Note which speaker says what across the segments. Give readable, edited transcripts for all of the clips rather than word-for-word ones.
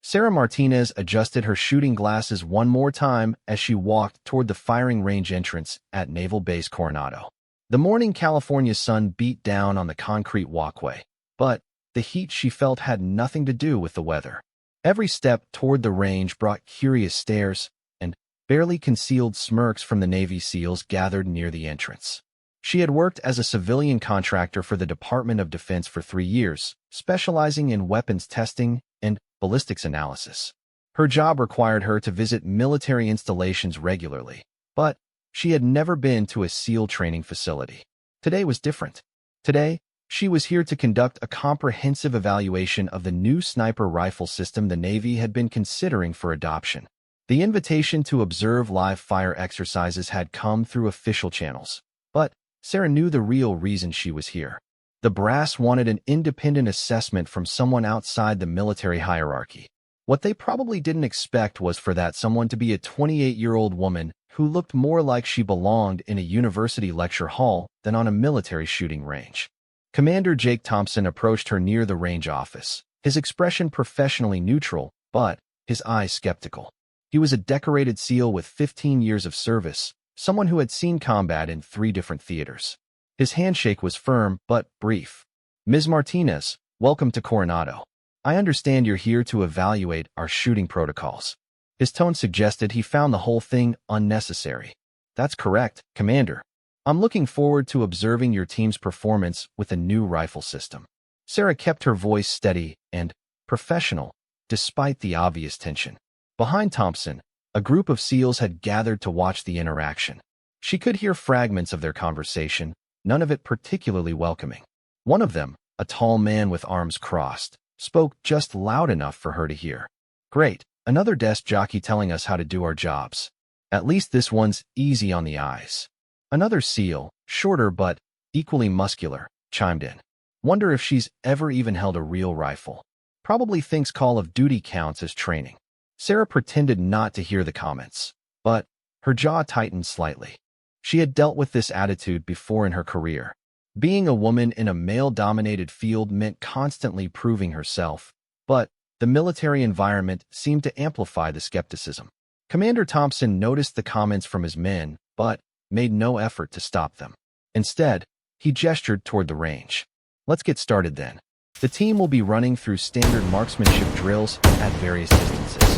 Speaker 1: Sarah Martinez adjusted her shooting glasses one more time as she walked toward the firing range entrance at Naval Base Coronado. The morning California sun beat down on the concrete walkway, but the heat she felt had nothing to do with the weather. Every step toward the range brought curious stares and barely concealed smirks from the Navy SEALs gathered near the entrance. She had worked as a civilian contractor for the Department of Defense for 3 years, specializing in weapons testing and ballistics analysis. Her job required her to visit military installations regularly, but she had never been to a SEAL training facility. Today was different. Today, she was here to conduct a comprehensive evaluation of the new sniper rifle system the Navy had been considering for adoption. The invitation to observe live fire exercises had come through official channels, but Sarah knew the real reason she was here. The brass wanted an independent assessment from someone outside the military hierarchy. What they probably didn't expect was for that someone to be a 28-year-old woman who looked more like she belonged in a university lecture hall than on a military shooting range. Commander Jake Thompson approached her near the range office, his expression professionally neutral, but his eyes skeptical. He was a decorated SEAL with 15 years of service, someone who had seen combat in 3 different theaters. His handshake was firm but brief. "Ms. Martinez, welcome to Coronado. I understand you're here to evaluate our shooting protocols." His tone suggested he found the whole thing unnecessary. "That's correct, Commander. I'm looking forward to observing your team's performance with the new rifle system." Sarah kept her voice steady and professional, despite the obvious tension. Behind Thompson, a group of SEALs had gathered to watch the interaction. She could hear fragments of their conversation, none of it particularly welcoming. One of them, a tall man with arms crossed, spoke just loud enough for her to hear. "Great, another desk jockey telling us how to do our jobs. At least this one's easy on the eyes." Another SEAL, shorter but equally muscular, chimed in. "Wonder if she's ever even held a real rifle. Probably thinks Call of Duty counts as training." Sarah pretended not to hear the comments, but her jaw tightened slightly. She had dealt with this attitude before in her career. Being a woman in a male-dominated field meant constantly proving herself, but the military environment seemed to amplify the skepticism. Commander Thompson noticed the comments from his men, but made no effort to stop them. Instead, he gestured toward the range. "Let's get started then. The team will be running through standard marksmanship drills at various distances.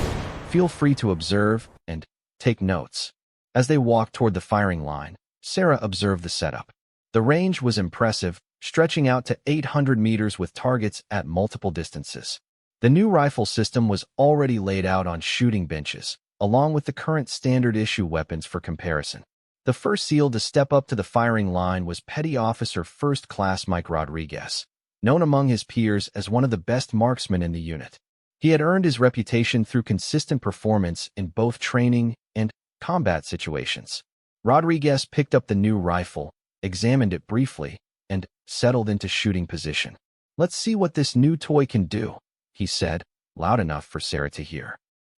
Speaker 1: Feel free to observe and take notes." As they walked toward the firing line, Sarah observed the setup. The range was impressive, stretching out to 800 meters with targets at multiple distances. The new rifle system was already laid out on shooting benches, along with the current standard-issue weapons for comparison. The first SEAL to step up to the firing line was Petty Officer First Class Mike Rodriguez, known among his peers as one of the best marksmen in the unit. He had earned his reputation through consistent performance in both training and combat situations. Rodriguez picked up the new rifle, examined it briefly, and settled into shooting position. "Let's see what this new toy can do," he said, loud enough for Sarah to hear.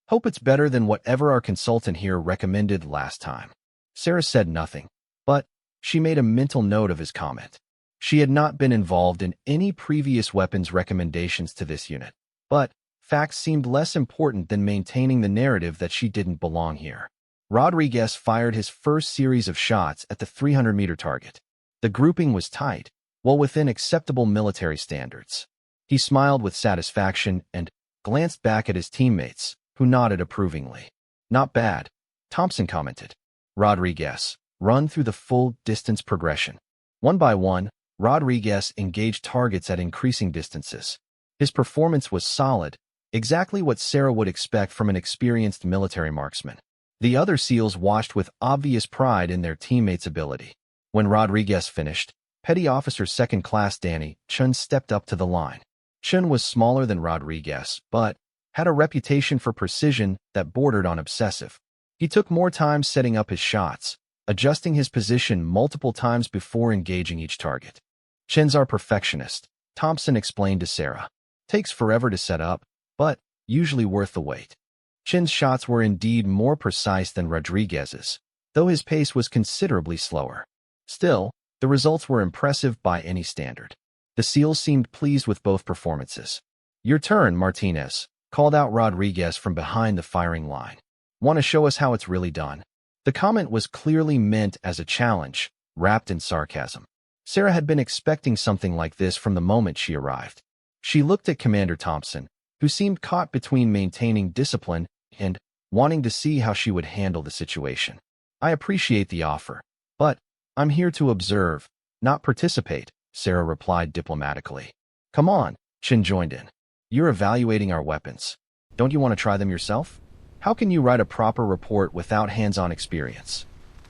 Speaker 1: "Hope it's better than whatever our consultant here recommended last time." Sarah said nothing, but she made a mental note of his comment. She had not been involved in any previous weapons recommendations to this unit, but facts seemed less important than maintaining the narrative that she didn't belong here. Rodriguez fired his first series of shots at the 300-meter target. The grouping was tight, well within acceptable military standards. He smiled with satisfaction and glanced back at his teammates, who nodded approvingly. "Not bad," Thompson commented. Rodriguez, run through the full distance progression. One by one, Rodriguez engaged targets at increasing distances. His performance was solid, exactly what Sarah would expect from an experienced military marksman. The other SEALs watched with obvious pride in their teammates' ability. When Rodriguez finished, Petty Officer Second Class Danny Chun stepped up to the line. Chun was smaller than Rodriguez, but had a reputation for precision that bordered on obsessive. He took more time setting up his shots, adjusting his position multiple times before engaging each target. "Chun's our perfectionist," Thompson explained to Sarah. "Takes forever to set up, but usually worth the wait." Chun's shots were indeed more precise than Rodriguez's, though his pace was considerably slower. Still, the results were impressive by any standard. The SEALs seemed pleased with both performances. "Your turn, Martinez," called out Rodriguez from behind the firing line. Want to show us how it's really done? The comment was clearly meant as a challenge, wrapped in sarcasm. Sarah had been expecting something like this from the moment she arrived. She looked at Commander Thompson, who seemed caught between maintaining discipline and wanting to see how she would handle the situation. I appreciate the offer, but I'm here to observe, not participate, Sarah replied diplomatically. Come on, Chin joined in. You're evaluating our weapons. Don't you want to try them yourself? How can you write a proper report without hands-on experience?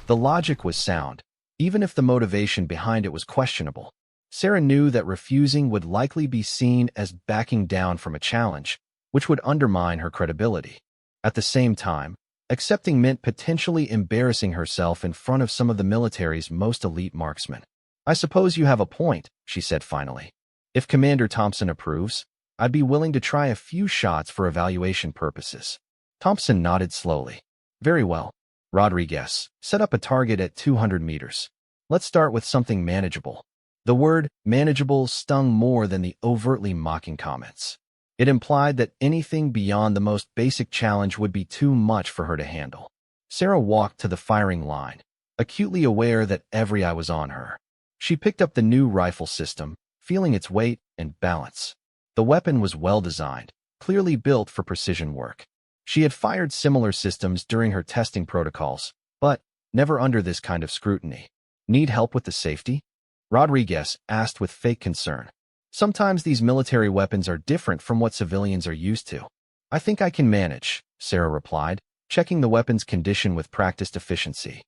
Speaker 1: The logic was sound, even if the motivation behind it was questionable. Sarah knew that refusing would likely be seen as backing down from a challenge, which would undermine her credibility. At the same time, accepting meant potentially embarrassing herself in front of some of the military's most elite marksmen. I suppose you have a point, she said finally. If Commander Thompson approves, I'd be willing to try a few shots for evaluation purposes. Thompson nodded slowly. Very well. Rodriguez, set up a target at 200 meters. Let's start with something manageable. The word manageable stung more than the overtly mocking comments. It implied that anything beyond the most basic challenge would be too much for her to handle. Sarah walked to the firing line, acutely aware that every eye was on her. She picked up the new rifle system, feeling its weight and balance. The weapon was well designed, clearly built for precision work. She had fired similar systems during her testing protocols, but never under this kind of scrutiny. Need help with the safety? Rodriguez asked with fake concern. Sometimes these military weapons are different from what civilians are used to. I think I can manage, Sarah replied, checking the weapon's condition with practiced efficiency.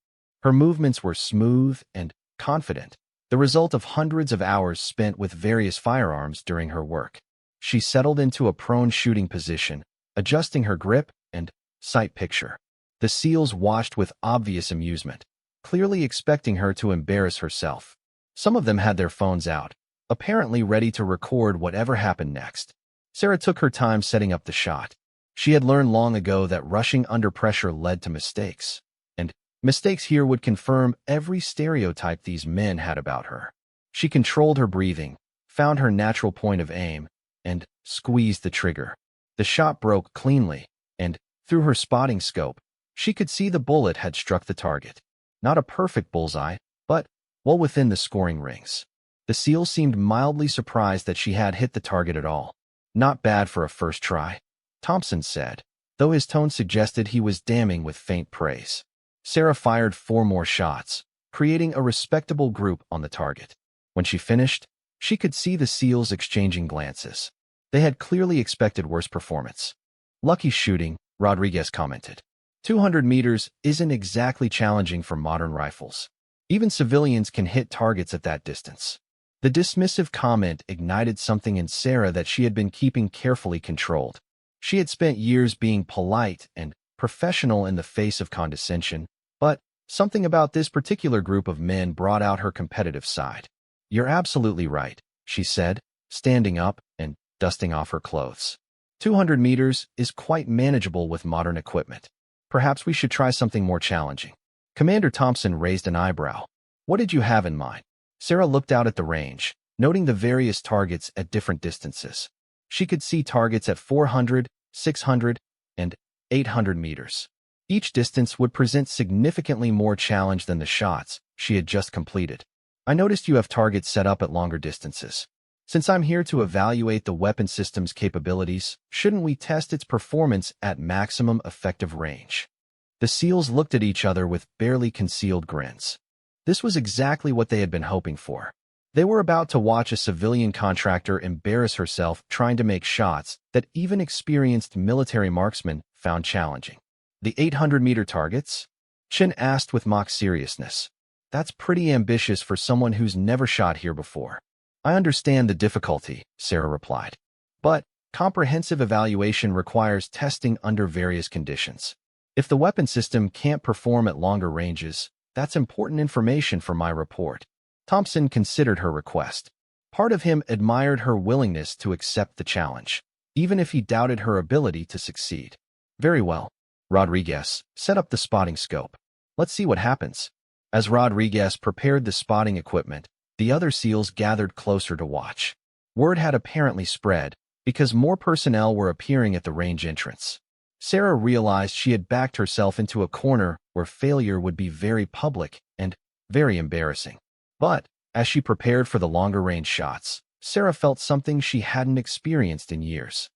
Speaker 1: Her movements were smooth and confident, the result of hundreds of hours spent with various firearms during her work. She settled into a prone shooting position, adjusting her grip and sight picture. The SEALs watched with obvious amusement, clearly expecting her to embarrass herself. Some of them had their phones out, apparently ready to record whatever happened next. Sarah took her time setting up the shot. She had learned long ago that rushing under pressure led to mistakes, and mistakes here would confirm every stereotype these men had about her. She controlled her breathing, found her natural point of aim, and squeezed the trigger. The shot broke cleanly, and through her spotting scope, she could see the bullet had struck the target. Not a perfect bullseye, but well within the scoring rings. The SEAL seemed mildly surprised that she had hit the target at all. Not bad for a first try, Thompson said, though his tone suggested he was damning with faint praise. Sarah fired 4 more shots, creating a respectable group on the target. When she finished, she could see the SEALs exchanging glances. They had clearly expected worse performance. Lucky shooting, Rodriguez commented. 200 meters isn't exactly challenging for modern rifles. Even civilians can hit targets at that distance. The dismissive comment ignited something in Sarah that she had been keeping carefully controlled. She had spent years being polite and professional in the face of condescension, but something about this particular group of men brought out her competitive side. You're absolutely right, she said, standing up and dusting off her clothes. 200 meters is quite manageable with modern equipment. Perhaps we should try something more challenging. Commander Thompson raised an eyebrow. What did you have in mind? Sarah looked out at the range, noting the various targets at different distances. She could see targets at 400, 600, and 800 meters. Each distance would present significantly more challenge than the shots she had just completed. I noticed you have targets set up at longer distances. Since I'm here to evaluate the weapon system's capabilities, shouldn't we test its performance at maximum effective range? The SEALs looked at each other with barely concealed grins. This was exactly what they had been hoping for. They were about to watch a civilian contractor embarrass herself trying to make shots that even experienced military marksmen found challenging. The 800-meter targets? Chin asked with mock seriousness. That's pretty ambitious for someone who's never shot here before. I understand the difficulty, Sarah replied. But comprehensive evaluation requires testing under various conditions. If the weapon system can't perform at longer ranges, that's important information for my report. Thompson considered her request. Part of him admired her willingness to accept the challenge, even if he doubted her ability to succeed. Very well. Rodriguez, set up the spotting scope. Let's see what happens. As Rodriguez prepared the spotting equipment, the other SEALs gathered closer to watch. Word had apparently spread, because more personnel were appearing at the range entrance. Sarah realized she had backed herself into a corner where failure would be very public and very embarrassing. But as she prepared for the longer-range shots, Sarah felt something she hadn't experienced in years.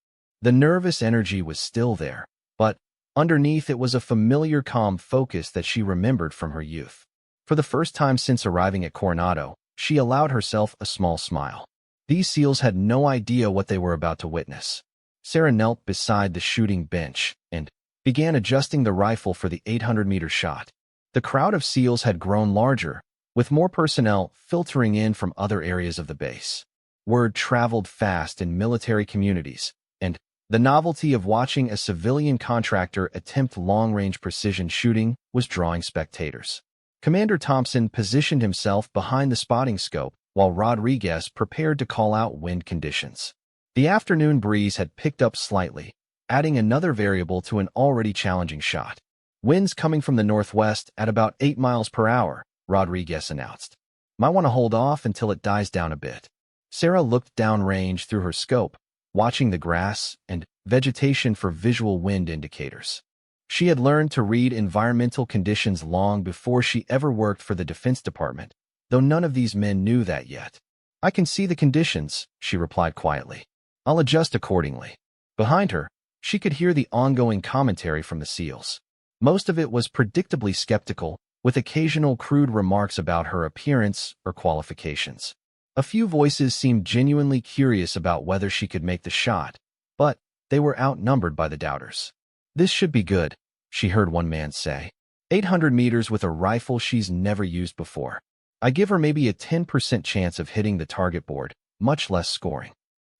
Speaker 1: The nervous energy was still there, but underneath it was a familiar calm focus that she remembered from her youth. For the first time since arriving at Coronado, she allowed herself a small smile. These SEALs had no idea what they were about to witness. Sarah knelt beside the shooting bench and began adjusting the rifle for the 800-meter shot. The crowd of SEALs had grown larger, with more personnel filtering in from other areas of the base. Word traveled fast in military communities, and the novelty of watching a civilian contractor attempt long-range precision shooting was drawing spectators. Commander Thompson positioned himself behind the spotting scope, while Rodriguez prepared to call out wind conditions. The afternoon breeze had picked up slightly, adding another variable to an already challenging shot. Winds coming from the northwest at about 8 miles per hour, Rodriguez announced. Might want to hold off until it dies down a bit. Sarah looked downrange through her scope, watching the grass and vegetation for visual wind indicators. She had learned to read environmental conditions long before she ever worked for the Defense Department, though none of these men knew that yet. I can see the conditions, she replied quietly. I'll adjust accordingly. Behind her, she could hear the ongoing commentary from the SEALs. Most of it was predictably skeptical, with occasional crude remarks about her appearance or qualifications. A few voices seemed genuinely curious about whether she could make the shot, but they were outnumbered by the doubters. This should be good, she heard one man say. 800 meters with a rifle she's never used before. I give her maybe a 10% chance of hitting the target board, much less scoring.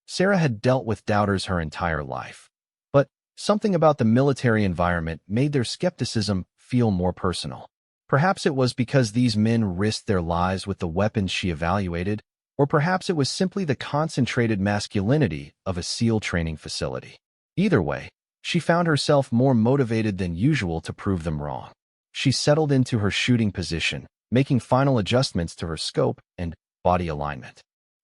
Speaker 1: Sarah had dealt with doubters her entire life. But something about the military environment made their skepticism feel more personal. Perhaps it was because these men risked their lives with the weapons she evaluated, or perhaps it was simply the concentrated masculinity of a SEAL training facility. Either way, she found herself more motivated than usual to prove them wrong. She settled into her shooting position, making final adjustments to her scope and body alignment.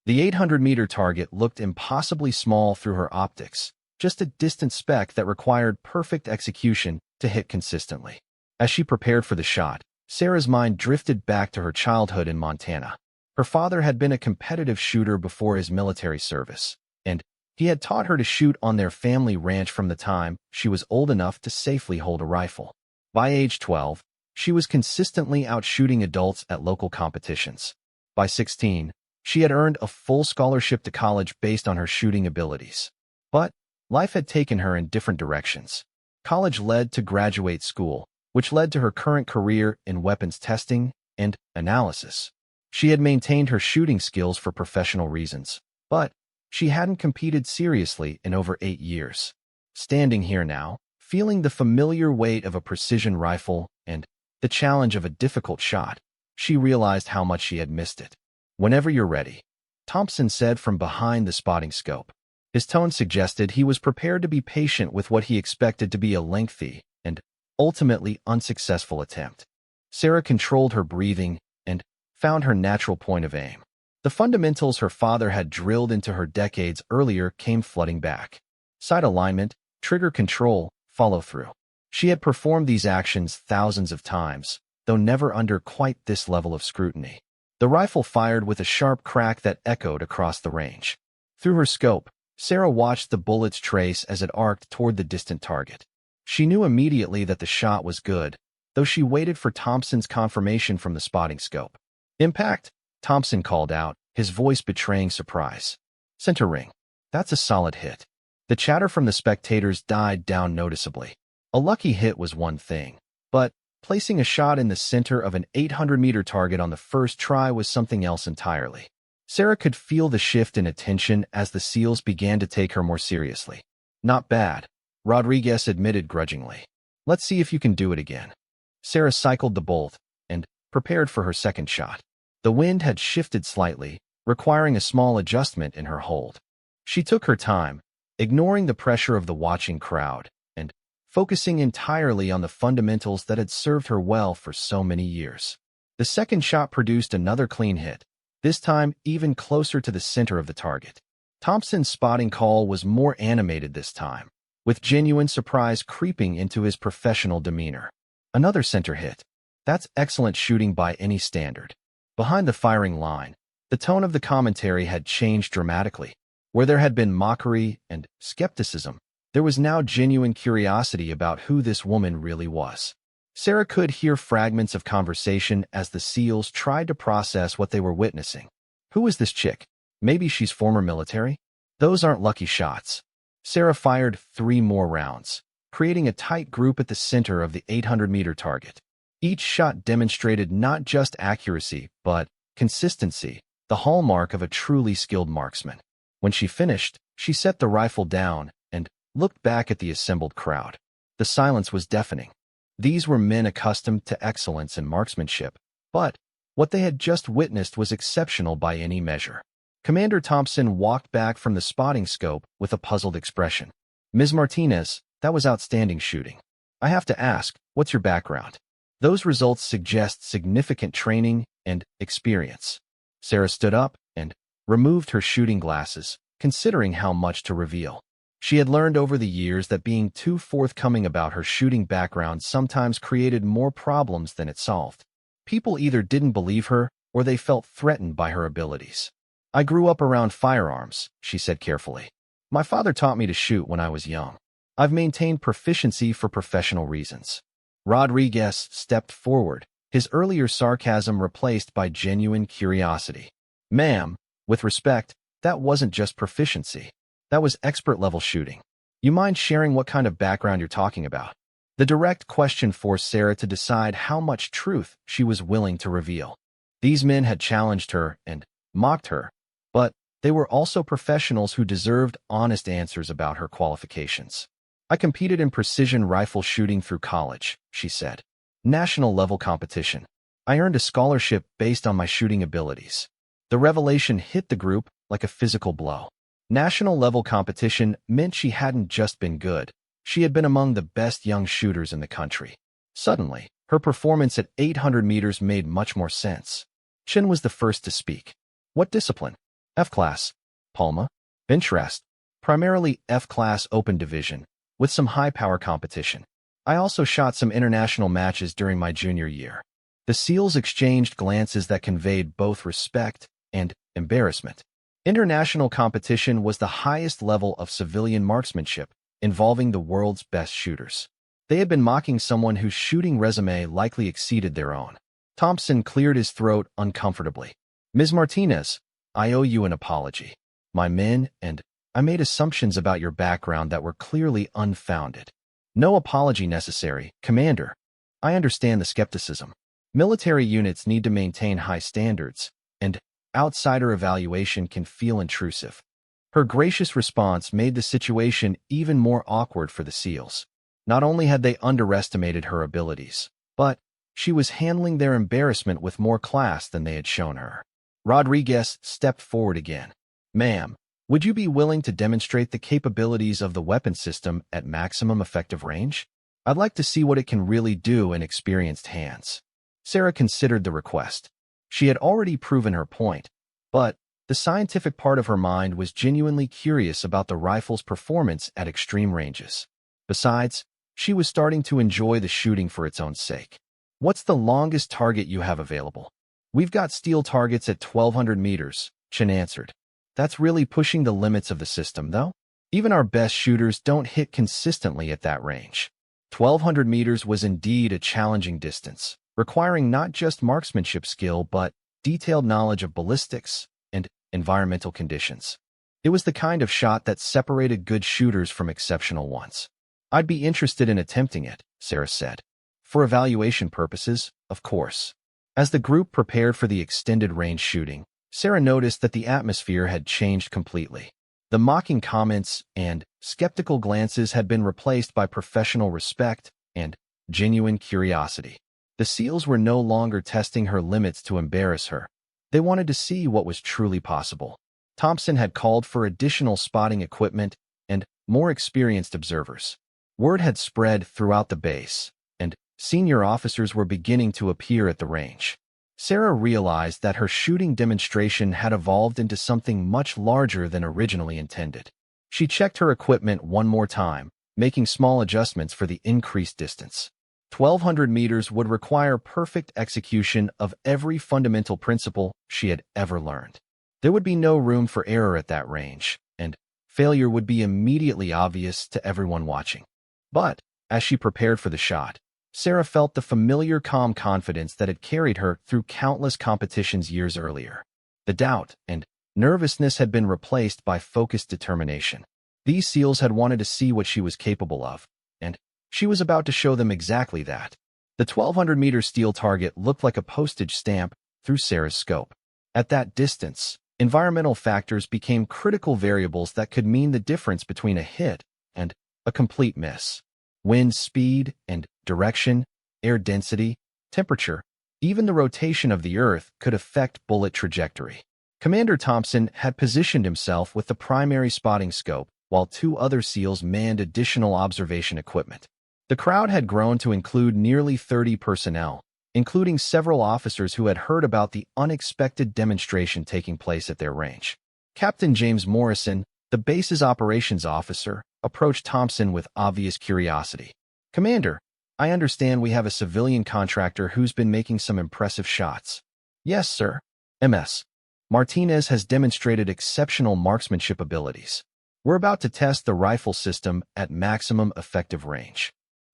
Speaker 1: The 800-meter target looked impossibly small through her optics, just a distant speck that required perfect execution to hit consistently. As she prepared for the shot, Sarah's mind drifted back to her childhood in Montana. Her father had been a competitive shooter before his military service, and he had taught her to shoot on their family ranch from the time she was old enough to safely hold a rifle. By age 12, she was consistently outshooting adults at local competitions. By 16, she had earned a full scholarship to college based on her shooting abilities. But life had taken her in different directions. College led to graduate school, which led to her current career in weapons testing and analysis. She had maintained her shooting skills for professional reasons, but she hadn't competed seriously in over 8 years. Standing here now, feeling the familiar weight of a precision rifle and the challenge of a difficult shot, she realized how much she had missed it. Whenever you're ready, Thompson said from behind the spotting scope. His tone suggested he was prepared to be patient with what he expected to be a lengthy and ultimately unsuccessful attempt. Sarah controlled her breathing and found her natural point of aim. The fundamentals her father had drilled into her decades earlier came flooding back. Sight alignment, trigger control, follow-through. She had performed these actions thousands of times, though never under quite this level of scrutiny. The rifle fired with a sharp crack that echoed across the range. Through her scope, Sarah watched the bullet's trace as it arced toward the distant target. She knew immediately that the shot was good, though she waited for Thompson's confirmation from the spotting scope. Impact, Thompson called out, his voice betraying surprise. Center ring. That's a solid hit. The chatter from the spectators died down noticeably. A lucky hit was one thing, but placing a shot in the center of an 800-meter target on the first try was something else entirely. Sarah could feel the shift in attention as the SEALs began to take her more seriously. Not bad, Rodriguez admitted grudgingly. Let's see if you can do it again. Sarah cycled the bolt and prepared for her second shot. The wind had shifted slightly, requiring a small adjustment in her hold. She took her time, ignoring the pressure of the watching crowd, and focusing entirely on the fundamentals that had served her well for so many years. The second shot produced another clean hit, this time even closer to the center of the target. Thompson's spotting call was more animated this time, with genuine surprise creeping into his professional demeanor. Another center hit. That's excellent shooting by any standard. Behind the firing line, the tone of the commentary had changed dramatically. Where there had been mockery and skepticism, there was now genuine curiosity about who this woman really was. Sarah could hear fragments of conversation as the SEALs tried to process what they were witnessing. Who is this chick? Maybe she's former military? Those aren't lucky shots. Sarah fired 3 more rounds, creating a tight group at the center of the 800-meter target. Each shot demonstrated not just accuracy, but consistency, the hallmark of a truly skilled marksman. When she finished, she set the rifle down and looked back at the assembled crowd. The silence was deafening. These were men accustomed to excellence in marksmanship, but what they had just witnessed was exceptional by any measure. Commander Thompson walked back from the spotting scope with a puzzled expression. "Ms. Martinez, that was outstanding shooting. I have to ask, what's your background? Those results suggest significant training and experience." Sarah stood up and removed her shooting glasses, considering how much to reveal. She had learned over the years that being too forthcoming about her shooting background sometimes created more problems than it solved. People either didn't believe her or they felt threatened by her abilities. "I grew up around firearms," she said carefully. "My father taught me to shoot when I was young. I've maintained proficiency for professional reasons." Rodriguez stepped forward, his earlier sarcasm replaced by genuine curiosity. "Ma'am, with respect, that wasn't just proficiency. That was expert-level shooting. You mind sharing what kind of background you're talking about?" The direct question forced Sarah to decide how much truth she was willing to reveal. These men had challenged her and mocked her, but they were also professionals who deserved honest answers about her qualifications. "I competed in precision rifle shooting through college," she said. "National-level competition. I earned a scholarship based on my shooting abilities." The revelation hit the group like a physical blow. National-level competition meant she hadn't just been good, she had been among the best young shooters in the country. Suddenly, her performance at 800 meters made much more sense. Chen was the first to speak. "What discipline?" "F-class. Palma. Interest. Primarily F-class open division, with some high-power competition. I also shot some international matches during my junior year." The SEALs exchanged glances that conveyed both respect and embarrassment. International competition was the highest level of civilian marksmanship, involving the world's best shooters. They had been mocking someone whose shooting resume likely exceeded their own. Thompson cleared his throat uncomfortably. "Ms. Martinez, I owe you an apology. My men and I made assumptions about your background that were clearly unfounded." "No apology necessary, Commander. I understand the skepticism. Military units need to maintain high standards, and outsider evaluation can feel intrusive." Her gracious response made the situation even more awkward for the SEALs. Not only had they underestimated her abilities, but she was handling their embarrassment with more class than they had shown her. Rodriguez stepped forward again. "Ma'am, would you be willing to demonstrate the capabilities of the weapon system at maximum effective range? I'd like to see what it can really do in experienced hands." Sarah considered the request. She had already proven her point, but the scientific part of her mind was genuinely curious about the rifle's performance at extreme ranges. Besides, she was starting to enjoy the shooting for its own sake. "What's the longest target you have available?" "We've got steel targets at 1,200 meters, Chen answered. "That's really pushing the limits of the system, though. Even our best shooters don't hit consistently at that range." 1,200 meters was indeed a challenging distance, requiring not just marksmanship skill but detailed knowledge of ballistics and environmental conditions. It was the kind of shot that separated good shooters from exceptional ones. "I'd be interested in attempting it," Sarah said. "For evaluation purposes, of course." As the group prepared for the extended range shooting, Sarah noticed that the atmosphere had changed completely. The mocking comments and skeptical glances had been replaced by professional respect and genuine curiosity. The SEALs were no longer testing her limits to embarrass her. They wanted to see what was truly possible. Thompson had called for additional spotting equipment and more experienced observers. Word had spread throughout the base, and senior officers were beginning to appear at the range. Sarah realized that her shooting demonstration had evolved into something much larger than originally intended. She checked her equipment one more time, making small adjustments for the increased distance. 1,200 meters would require perfect execution of every fundamental principle she had ever learned. There would be no room for error at that range, and failure would be immediately obvious to everyone watching. But, as she prepared for the shot, Sarah felt the familiar calm confidence that had carried her through countless competitions years earlier. The doubt and nervousness had been replaced by focused determination. These SEALs had wanted to see what she was capable of, and she was about to show them exactly that. The 1,200-meter steel target looked like a postage stamp through Sarah's scope. At that distance, environmental factors became critical variables that could mean the difference between a hit and a complete miss. Wind speed and direction, air density, temperature, even the rotation of the Earth could affect bullet trajectory. Commander Thompson had positioned himself with the primary spotting scope, while 2 other SEALs manned additional observation equipment. The crowd had grown to include nearly 30 personnel, including several officers who had heard about the unexpected demonstration taking place at their range. Captain James Morrison, the base's operations officer, approached Thompson with obvious curiosity. "Commander, I understand we have a civilian contractor who's been making some impressive shots." "Yes, sir. MS. Martinez has demonstrated exceptional marksmanship abilities. We're about to test the rifle system at maximum effective range."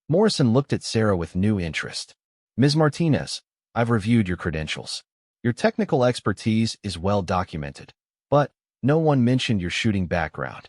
Speaker 1: Morrison looked at Sarah with new interest. "Ms. Martinez, I've reviewed your credentials. Your technical expertise is well documented, but no one mentioned your shooting background.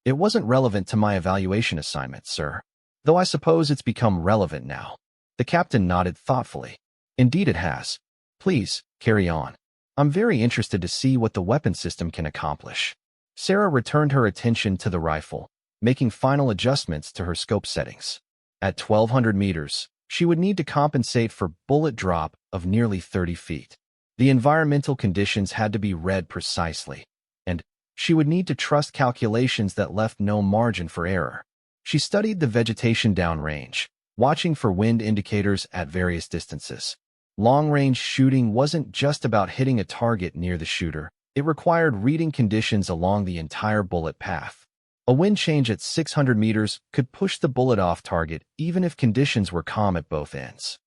Speaker 1: It wasn't relevant to my evaluation assignment, sir, though I suppose it's become relevant now." The captain nodded thoughtfully. "Indeed it has. Please, carry on. I'm very interested to see what the weapon system can accomplish." Sarah returned her attention to the rifle, making final adjustments to her scope settings. At 1,200 meters, she would need to compensate for bullet drop of nearly 30 feet. The environmental conditions had to be read precisely, and she would need to trust calculations that left no margin for error. She studied the vegetation downrange, watching for wind indicators at various distances. Long-range shooting wasn't just about hitting a target near the shooter. It required reading conditions along the entire bullet path. A wind change at 600 meters could push the bullet off target even if conditions were calm at both ends.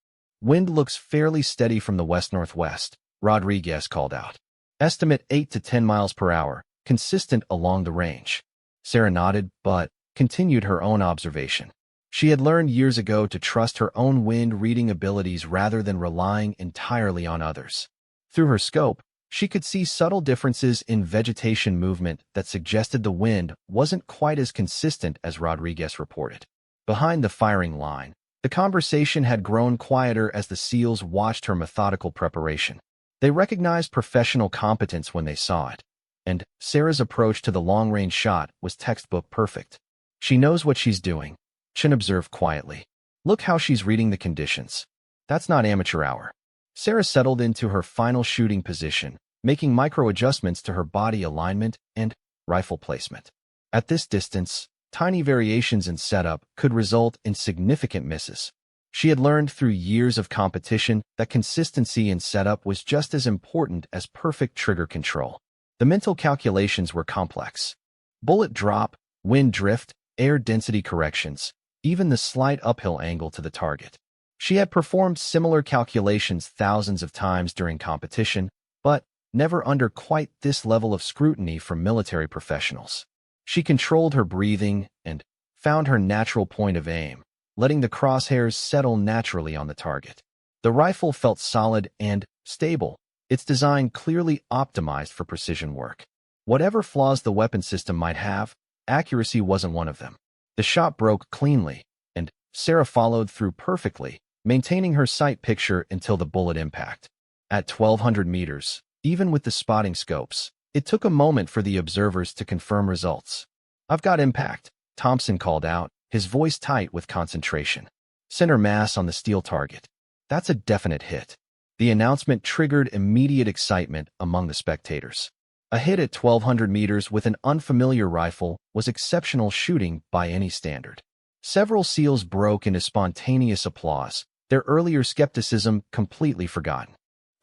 Speaker 1: "Wind looks fairly steady from the west-northwest," Rodriguez called out. "Estimate 8 to 10 miles per hour, consistent along the range." Sarah nodded, but continued her own observation. She had learned years ago to trust her own wind-reading abilities rather than relying entirely on others. Through her scope, she could see subtle differences in vegetation movement that suggested the wind wasn't quite as consistent as Rodriguez reported. Behind the firing line, the conversation had grown quieter as the SEALs watched her methodical preparation. They recognized professional competence when they saw it, and Sarah's approach to the long-range shot was textbook perfect. "She knows what she's doing," Chen observed quietly. "Look how she's reading the conditions. That's not amateur hour." Sarah settled into her final shooting position, making micro-adjustments to her body alignment and rifle placement. At this distance, tiny variations in setup could result in significant misses. She had learned through years of competition that consistency in setup was just as important as perfect trigger control. The mental calculations were complex. Bullet drop, wind drift, air density corrections, even the slight uphill angle to the target. She had performed similar calculations thousands of times during competition, but never under quite this level of scrutiny from military professionals. She controlled her breathing and found her natural point of aim, letting the crosshairs settle naturally on the target. The rifle felt solid and stable, its design clearly optimized for precision work. Whatever flaws the weapon system might have, accuracy wasn't one of them. The shot broke cleanly, and Sarah followed through perfectly, maintaining her sight picture until the bullet impact. At 1,200 meters, even with the spotting scopes, it took a moment for the observers to confirm results. "I've got impact," Thompson called out, his voice tight with concentration. "Center mass on the steel target. That's a definite hit." The announcement triggered immediate excitement among the spectators. A hit at 1,200 meters with an unfamiliar rifle was exceptional shooting by any standard. Several SEALs broke into spontaneous applause, their earlier skepticism completely forgotten.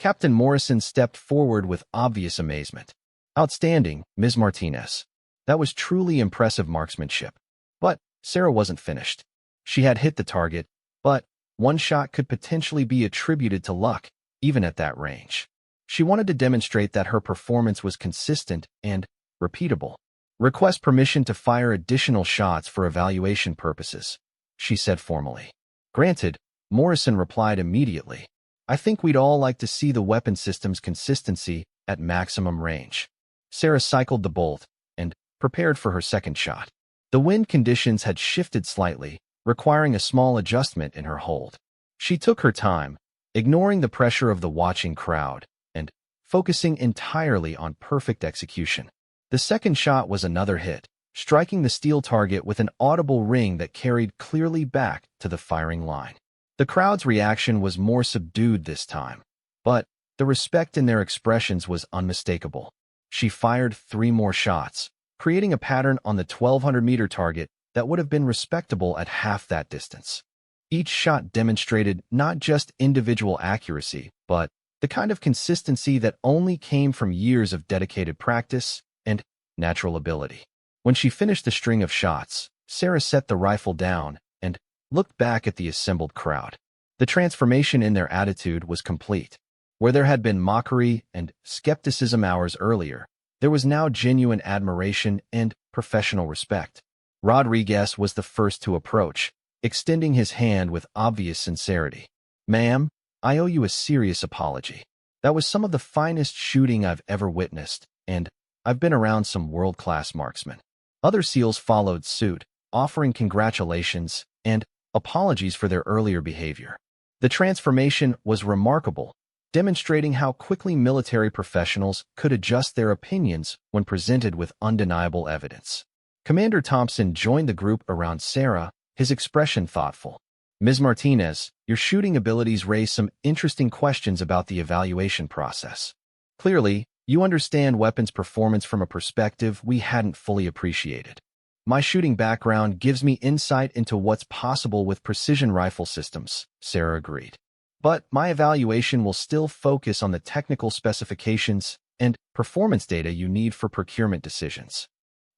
Speaker 1: Captain Morrison stepped forward with obvious amazement. Outstanding, Ms. Martinez. That was truly impressive marksmanship. But Sarah wasn't finished. She had hit the target, but one shot could potentially be attributed to luck, even at that range. She wanted to demonstrate that her performance was consistent and repeatable. Request permission to fire additional shots for evaluation purposes, she said formally. Granted, Morrison replied immediately. I think we'd all like to see the weapon system's consistency at maximum range. Sarah cycled the bolt and prepared for her second shot. The wind conditions had shifted slightly, requiring a small adjustment in her hold. She took her time, ignoring the pressure of the watching crowd, and focusing entirely on perfect execution. The second shot was another hit, striking the steel target with an audible ring that carried clearly back to the firing line. The crowd's reaction was more subdued this time, but the respect in their expressions was unmistakable. She fired 3 more shots, creating a pattern on the 1,200-meter target that would have been respectable at half that distance. Each shot demonstrated not just individual accuracy, but the kind of consistency that only came from years of dedicated practice and natural ability. When she finished the string of shots, Sarah set the rifle down and looked back at the assembled crowd. The transformation in their attitude was complete. Where there had been mockery and skepticism hours earlier, there was now genuine admiration and professional respect. Rodriguez was the first to approach, extending his hand with obvious sincerity. Ma'am, I owe you a serious apology. That was some of the finest shooting I've ever witnessed, and I've been around some world-class marksmen. Other SEALs followed suit, offering congratulations and apologies for their earlier behavior. The transformation was remarkable, demonstrating how quickly military professionals could adjust their opinions when presented with undeniable evidence. Commander Thompson joined the group around Sarah, his expression thoughtful. Ms. Martinez, your shooting abilities raise some interesting questions about the evaluation process. Clearly, you understand weapons performance from a perspective we hadn't fully appreciated. My shooting background gives me insight into what's possible with precision rifle systems, Sarah agreed. But my evaluation will still focus on the technical specifications and performance data you need for procurement decisions.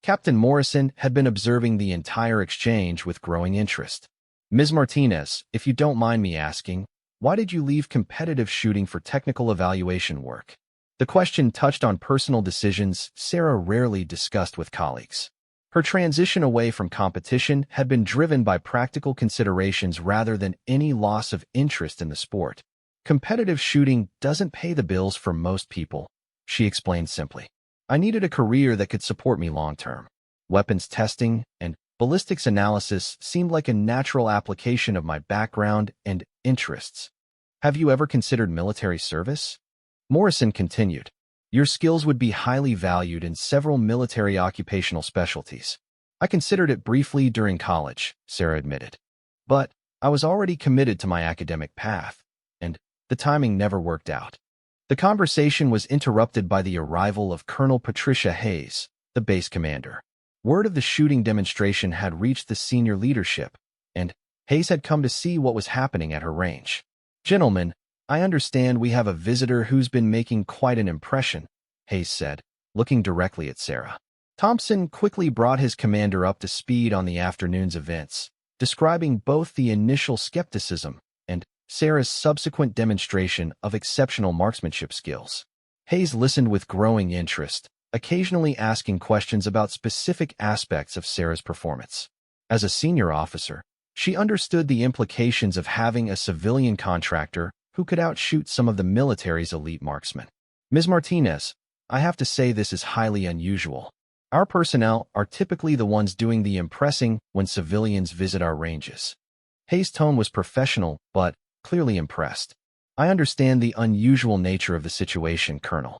Speaker 1: Captain Morrison had been observing the entire exchange with growing interest. Ms. Martinez, if you don't mind me asking, why did you leave competitive shooting for technical evaluation work? The question touched on personal decisions Sarah rarely discussed with colleagues. Her transition away from competition had been driven by practical considerations rather than any loss of interest in the sport. Competitive shooting doesn't pay the bills for most people, she explained simply. I needed a career that could support me long-term. Weapons testing and ballistics analysis seemed like a natural application of my background and interests. Have you ever considered military service? Morrison continued. Your skills would be highly valued in several military occupational specialties. I considered it briefly during college, Sarah admitted. But I was already committed to my academic path, and the timing never worked out. The conversation was interrupted by the arrival of Colonel Patricia Hayes, the base commander. Word of the shooting demonstration had reached the senior leadership, and Hayes had come to see what was happening at her range. Gentlemen, I understand we have a visitor who's been making quite an impression, Hayes said, looking directly at Sarah. Thompson quickly brought his commander up to speed on the afternoon's events, describing both the initial skepticism and Sarah's subsequent demonstration of exceptional marksmanship skills. Hayes listened with growing interest, occasionally asking questions about specific aspects of Sarah's performance. As a senior officer, she understood the implications of having a civilian contractor who could outshoot some of the military's elite marksmen. Ms. Martinez, I have to say this is highly unusual. Our personnel are typically the ones doing the impressing when civilians visit our ranges. Hayes' tone was professional, but clearly impressed. I understand the unusual nature of the situation, Colonel.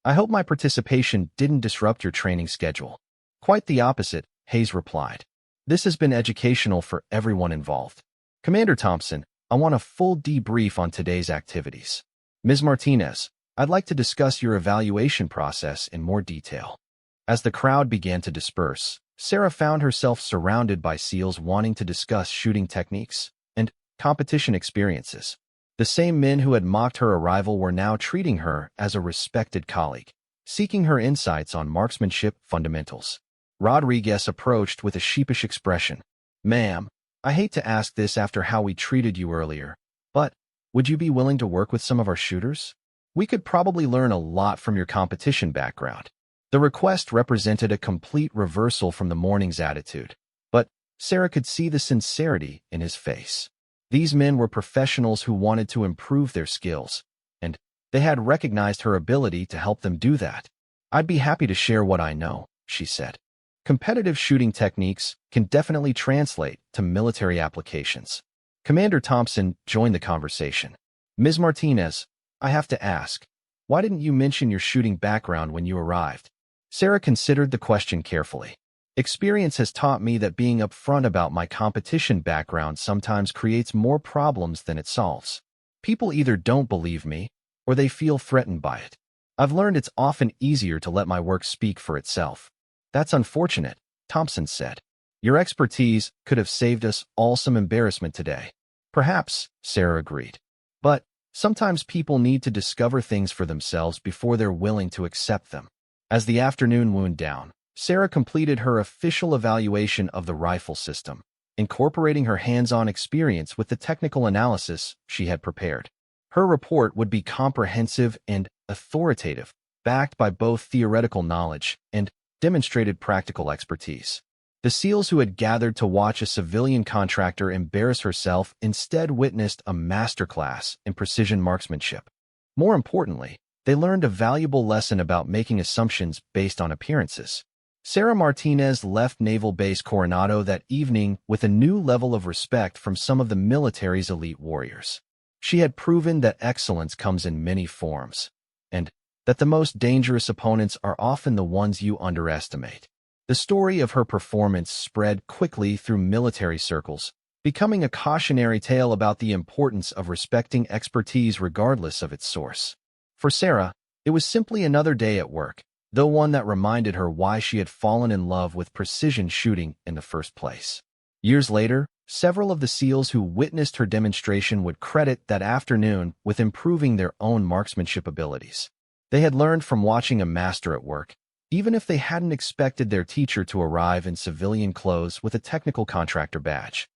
Speaker 1: I hope my participation didn't disrupt your training schedule. Quite the opposite, Hayes replied. This has been educational for everyone involved. Commander Thompson, I want a full debrief on today's activities. Ms. Martinez, I'd like to discuss your evaluation process in more detail. As the crowd began to disperse, Sarah found herself surrounded by SEALs wanting to discuss shooting techniques and competition experiences. The same men who had mocked her arrival were now treating her as a respected colleague, seeking her insights on marksmanship fundamentals. Rodriguez approached with a sheepish expression. "Ma'am, I hate to ask this after how we treated you earlier, but would you be willing to work with some of our shooters? We could probably learn a lot from your competition background." The request represented a complete reversal from the morning's attitude, but Sarah could see the sincerity in his face. These men were professionals who wanted to improve their skills, and they had recognized her ability to help them do that. "I'd be happy to share what I know," she said. Competitive shooting techniques can definitely translate to military applications. Commander Thompson joined the conversation. "Ms. Martinez, I have to ask, why didn't you mention your shooting background when you arrived?" Sarah considered the question carefully. "Experience has taught me that being upfront about my competition background sometimes creates more problems than it solves. People either don't believe me, or they feel threatened by it. I've learned it's often easier to let my work speak for itself." "That's unfortunate," Thompson said. "Your expertise could have saved us all some embarrassment today." "Perhaps," Sarah agreed. "But sometimes people need to discover things for themselves before they're willing to accept them." As the afternoon wound down, Sarah completed her official evaluation of the rifle system, incorporating her hands-on experience with the technical analysis she had prepared. Her report would be comprehensive and authoritative, backed by both theoretical knowledge and demonstrated practical expertise. The SEALs who had gathered to watch a civilian contractor embarrass herself instead witnessed a masterclass in precision marksmanship. More importantly, they learned a valuable lesson about making assumptions based on appearances. Sarah Martinez left Naval Base Coronado that evening with a new level of respect from some of the military's elite warriors. She had proven that excellence comes in many forms, and that the most dangerous opponents are often the ones you underestimate. The story of her performance spread quickly through military circles, becoming a cautionary tale about the importance of respecting expertise regardless of its source. For Sarah, it was simply another day at work, though one that reminded her why she had fallen in love with precision shooting in the first place. Years later, several of the SEALs who witnessed her demonstration would credit that afternoon with improving their own marksmanship abilities. They had learned from watching a master at work, even if they hadn't expected their teacher to arrive in civilian clothes with a technical contractor badge.